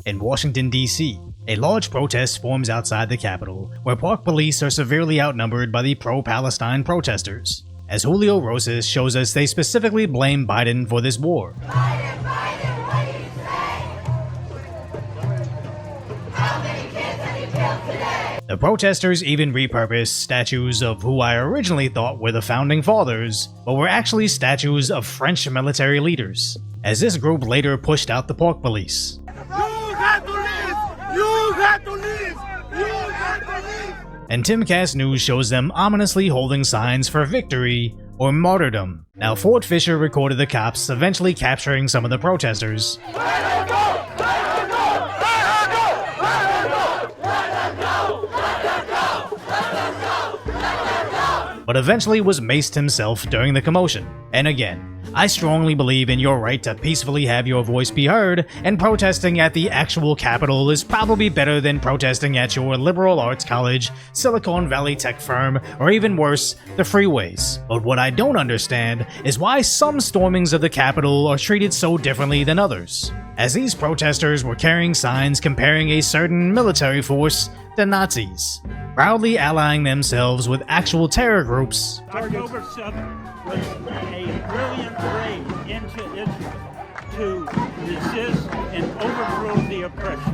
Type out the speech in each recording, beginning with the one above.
In Washington, D.C., a large protest forms outside the Capitol, where park police are severely outnumbered by the pro-Palestine protesters. As Julio Rosas shows us, they specifically blame Biden for this war. Biden, what do you say? How many kids have you killed today? The protesters even repurposed statues of who I originally thought were the founding fathers, but were actually statues of French military leaders, as this group later pushed out the park police. And Timcast News shows them ominously holding signs for victory or martyrdom. Now, Fort Fisher recorded the cops eventually capturing some of the protesters, but eventually was maced himself during the commotion. And again, I strongly believe in your right to peacefully have your voice be heard, and protesting at the actual Capitol is probably better than protesting at your liberal arts college, Silicon Valley tech firm, or even worse, the freeways. But what I don't understand is why some stormings of the Capitol are treated so differently than others, as these protesters were carrying signs comparing a certain military force to Nazis, proudly allying themselves with actual terror groups. October 7th was a brilliant raid into Israel to resist and overthrow the oppression.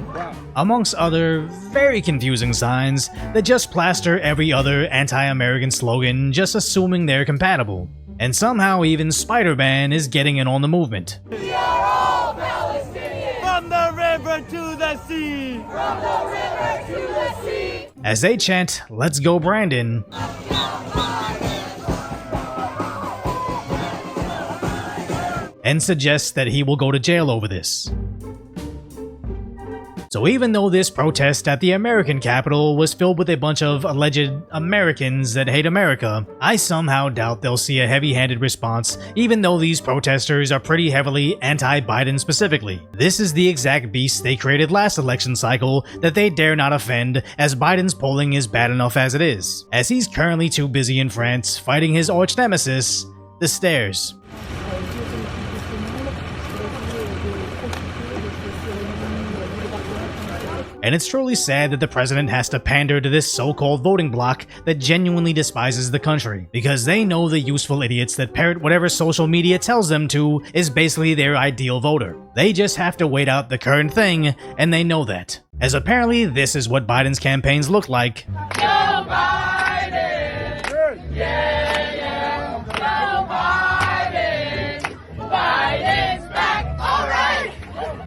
Amongst other very confusing signs that just plaster every other anti-American slogan, just assuming they're compatible. And somehow even Spider-Man is getting in on the movement. We are all Palestinians! From the river to the sea! From the river to the sea! As they chant, "Let's go Brandon," and suggests that he will go to jail over this. So even though this protest at the American Capitol was filled with a bunch of alleged Americans that hate America, I somehow doubt they'll see a heavy-handed response, even though these protesters are pretty heavily anti-Biden specifically. This is the exact beast they created last election cycle that they dare not offend, as Biden's polling is bad enough as it is, as he's currently too busy in France fighting his arch nemesis, the stairs. And it's truly sad that the president has to pander to this so-called voting bloc that genuinely despises the country, because they know the useful idiots that parrot whatever social media tells them to is basically their ideal voter. They just have to wait out the current thing, and they know that. As apparently this is what Biden's campaigns look like. Joe Biden! Yeah, yeah! Joe Biden! Biden's back! All right!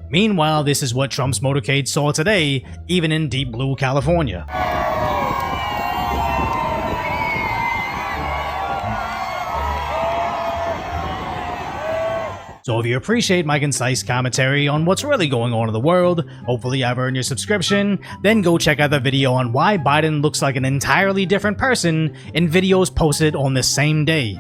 Meanwhile, this is what Trump's motorcade saw today, even in deep blue California. So if you appreciate my concise commentary on what's really going on in the world, hopefully I've earned your subscription, then go check out the video on why Biden looks like an entirely different person in videos posted on the same day.